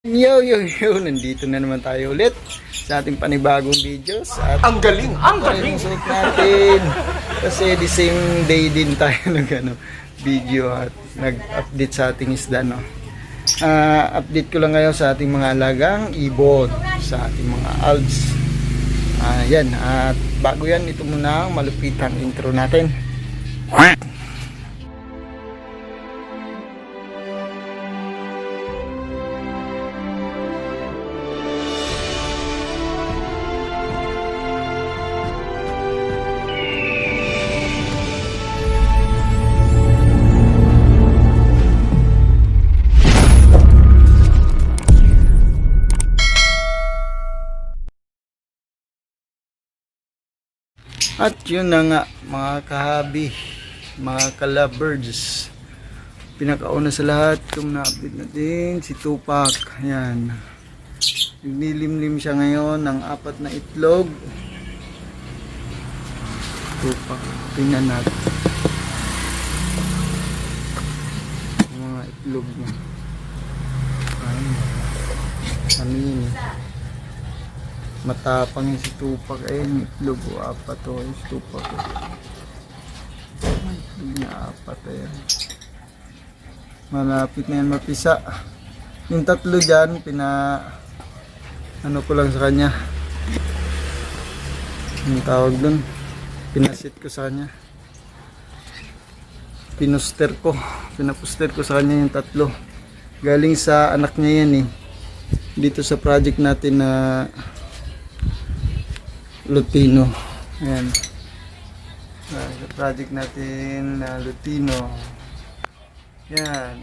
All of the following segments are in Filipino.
Yo, nandito na naman tayo ulit sa ating panibagong videos at Ang galing! Ang galing! yung suot natin kasi the same day din tayo video at nag-update sa ating isda, no. Update ko lang ngayon sa ating mga alagang ibon, sa ating mga algs. Yan, at bago yan, ito muna ang malupitang intro natin. At yun na nga mga kahabi, mga kalabirds, pinakauna sa lahat kung na-update natin si Tupac. Ayan, nilimlim siya ngayon ng 4 na itlog. Tupac, tingnan natin mga itlog niya. Ano yun eh, matapang yung si Tupac. Ayun, itlog o 4 o yung si Tupac o. Itlog niya 4 ayan. Malapit na yan mapisa. Yung 3 dyan ano ko lang sa kanya, yung tawag dun, pinasit ko sa kanya, pinapuster ko sa kanya yung 3. Galing sa anak niya yan eh, dito sa project natin na Lutino. Ayan. Sa project natin na Lutino. Yan.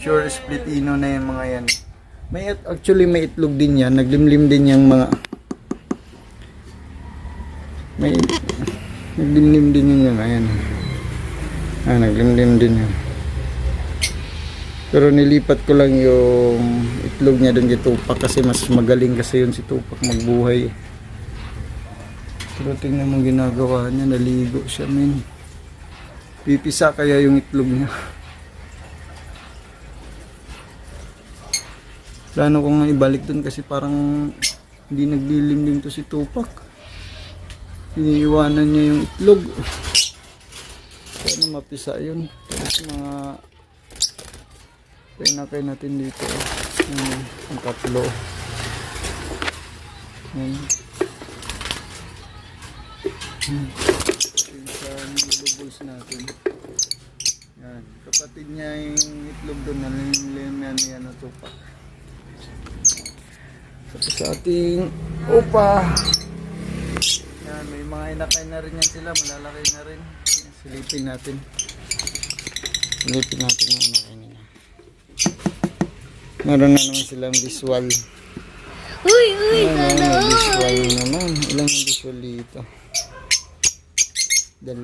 Sure split ino na yung mga yan. Actually may itlog din yan. Naglimlim din yung mga. Naglimlim din yun. Ayan. Naglimlim din yun. Pero nilipat ko lang yung itlog niya doon kay Tupac kasi mas magaling kasi yun si Tupac magbuhay. Pero tingnan mo ginagawa niya, naligo siya men. Pipisa kaya yung itlog niya. Plano ko nga ibalik doon kasi parang hindi naglilimlim to si Tupac. Iniiwanan niya yung itlog. Sana mapisa yun. Tapos mga pinakay natin dito ang 3. Sa nilubuls natin yan, kapatid niya yung itlog doon na lilimlim yan na Tupac. Tapos sa ating upa yan, may mga inakay na rin yan sila, malalaki na rin. Silipin natin yung inakay nila. Meron na naman silang visual. Uy, Visual naman. Ilang visual dito? 2.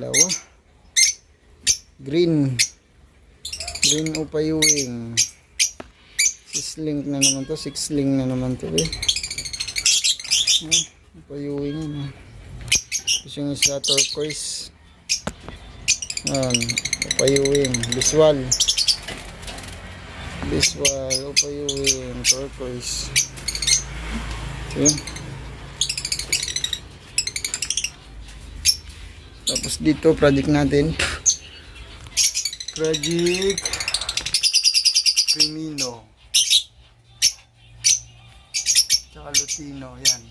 Green upayuwing. 6 link na naman to. 6 link na naman to eh. Upayuwing yan. Tapos yung isa turquoise. Upayuwing. Visual, upayuwing, turquoise. Ayan. Tapos dito, project natin. Project Crimino. Tsaka Lutino. Ayan.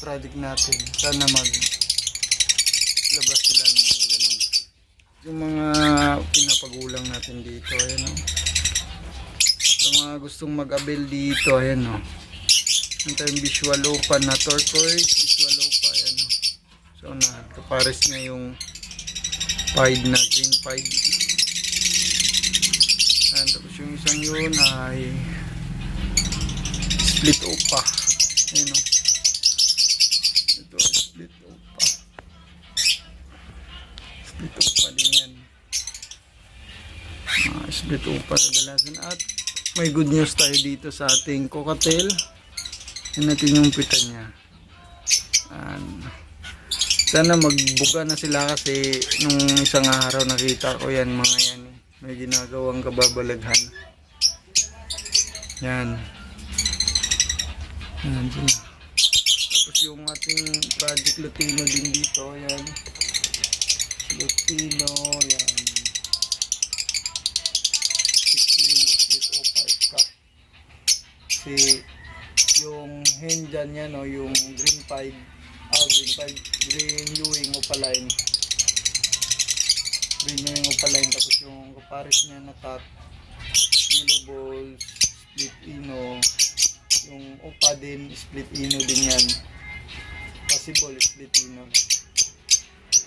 Project natin. Sana maglabas sila ng ganun. Yung mga pinapagulang natin dito. Ayan o. Sa mga gustong mag-avail dito, ayan o. Yung tayong visual opa na turquoise, visual opa, ayan o. So kapares niya yung pied na green pied. Ayan, tapos yung isang yun ay split opa. Ayan o. Ito, split opa. Split opa din yan. Split opa kadalasan. At may good news tayo dito sa ating cocktail. Yan natin yung pita niya. Sana magbuga na sila kasi nung isang araw nakita ko yan mga yan. May ginagawang kababalaghan. Yan. Yan sila. Tapos yung ating Project Lutino din dito. Yan. Lutino. Yan. Split o 5 cup. Kasi yung hen dyan yan, no, yung green 5. Green Ewing Opaline. Green Ewing Opaline. Tapos yung kapares niya na tat. Yellow balls. Split ino. Yung opa din, split ino din yan. Possible split ino.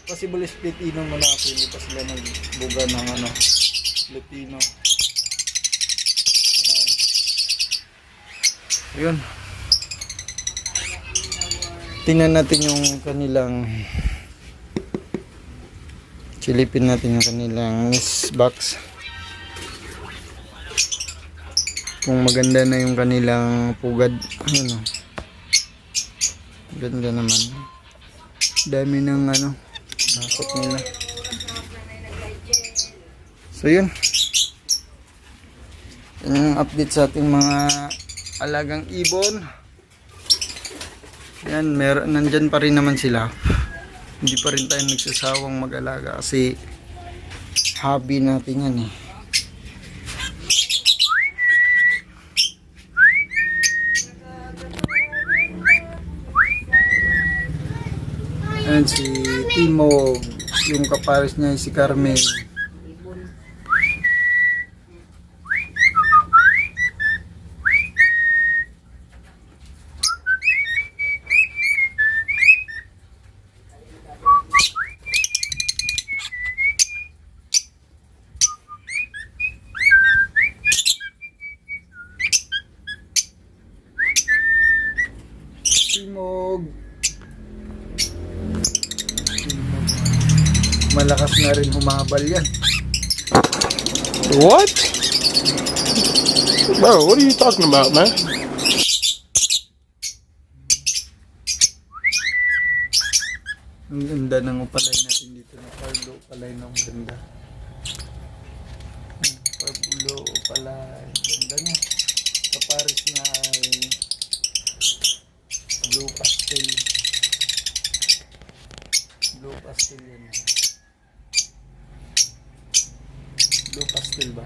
Possible split ino muna kasi hindi pa sila nagbuga ng ano, split ino. Ayun. Tingnan natin yung kanilang, silipin natin yung kanilang box. Kung maganda na yung kanilang pugad. Ano, ganda naman. Dami ng ano, nakot nila. So yun. Yan yung update sa ating mga alagang ibon. Yan, nandyan pa rin naman sila. Hindi pa rin tayo nagsasawang mag-alaga kasi hobby natin yan eh. Ayan si Timog, yung kapares niya si Carmen. Timog. Malakas na rin humabal yan. What? Bro, what are you talking about, man? Ang ganda ng upalay natin dito. Pardo upalay na ang ganda. Pardo upalay. Ganda niya. Kapares na ay blue pastel. Blue pastel yan. Blue pastel ba?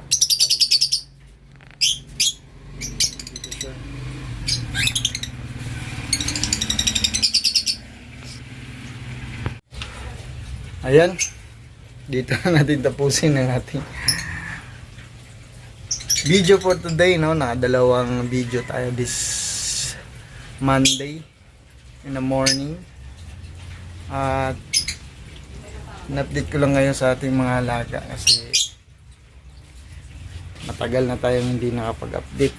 Hindi ko sure. Ayan. Dito na natin tapusin ang ating video for today, no? Nakadalawang video tayo this Monday in the morning. At in-update ko lang ngayon sa ating mga alaga kasi matagal na tayong hindi nakapag-update.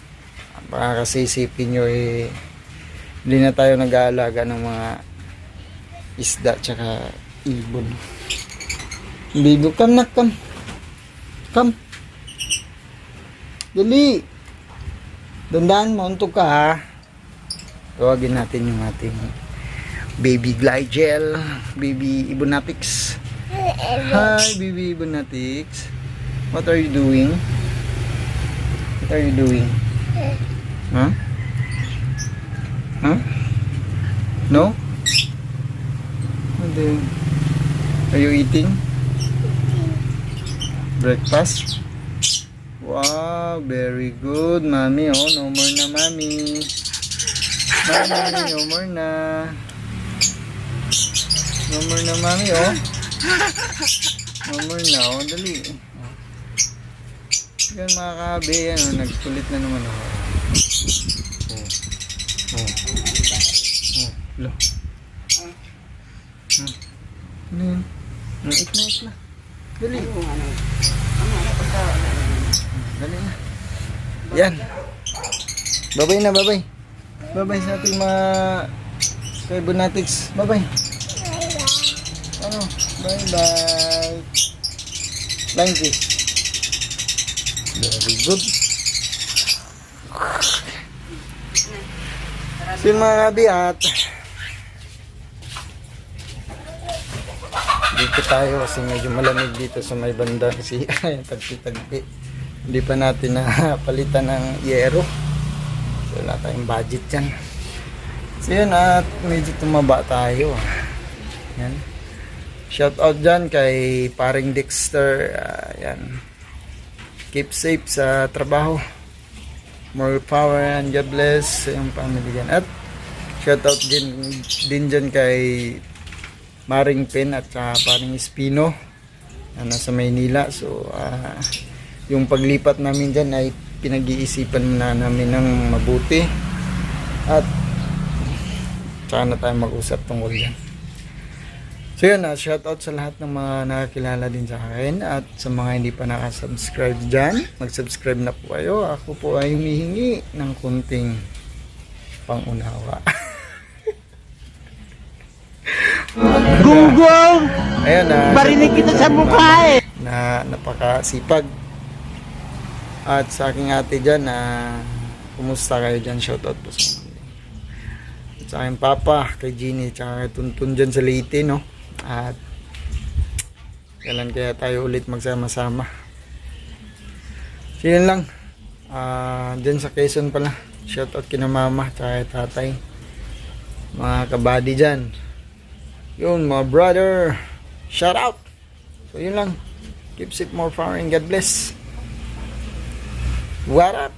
Baka kasi isipin nyo hindi na tayo nag-aalaga ng mga isda tsaka ibon. Bigo, come na, come. Come. Dali. Dandaan mo, untok ka ha. Tawagin natin yung ating baby Glygel, baby Ibonatics. Hi, baby Ibonatics. What are you doing? What are you doing? Huh? Huh? No? Are you eating? Breakfast? Wow, very good, mommy. Oh, no more na, mommy. Mommy, no more na. No more na, mommy, oh. No more na, oh. Dali. Yan mga kabe, yan, oh. Nagkulit na naman ako. Oh. Lo. Ano yun? It na. Dali. Dali na. Yan. Babay na, babay. Babay sa ating mga Ibonatics. Babay. Ano? Bye-bye. Flying kiss. Very good. So yun mga kabiat. Dito tayo kasi medyo malamig dito sa may banda kasi tagpi-tagpi. Hindi pa natin napalitan ng yero. Wala tayong budget dyan. So yun, at medyo tumaba tayo. Yan. Shout out dyan kay paring Dexter. Yan. Keep safe sa trabaho. More power and God bless sa iyong family dyan. At shout out din dyan kay Maring Pen at paring Espino na nasa Maynila. So yung paglipat namin dyan ay pinag-iisipan na namin ng mabuti. At saka na tayo mag-usap tungkol dyan. So yun, shout out sa lahat ng mga nakakilala din sa akin. At sa mga hindi pa nakasubscribe dyan, mag-subscribe na po kayo. Ako po ay humihingi ng kunting pangunawa. Gunggong! Ayun na. Barinig kita sa mukha eh! Na napakasipag. At sa aking ate dyan, kumusta kayo dyan? Shoutout po sa mga. At sa aking papa, kay Jeannie, tsaka kay Tuntun dyan sa Leyte, no? At kailan kaya tayo ulit magsama-sama? So yun lang. Dyan sa Quezon pala. Shoutout kina mama, tsaka kay tatay. Mga kabady dyan. Yun, mga brother. Shout out! So yun lang. Keep safe, more power, and God bless. What up?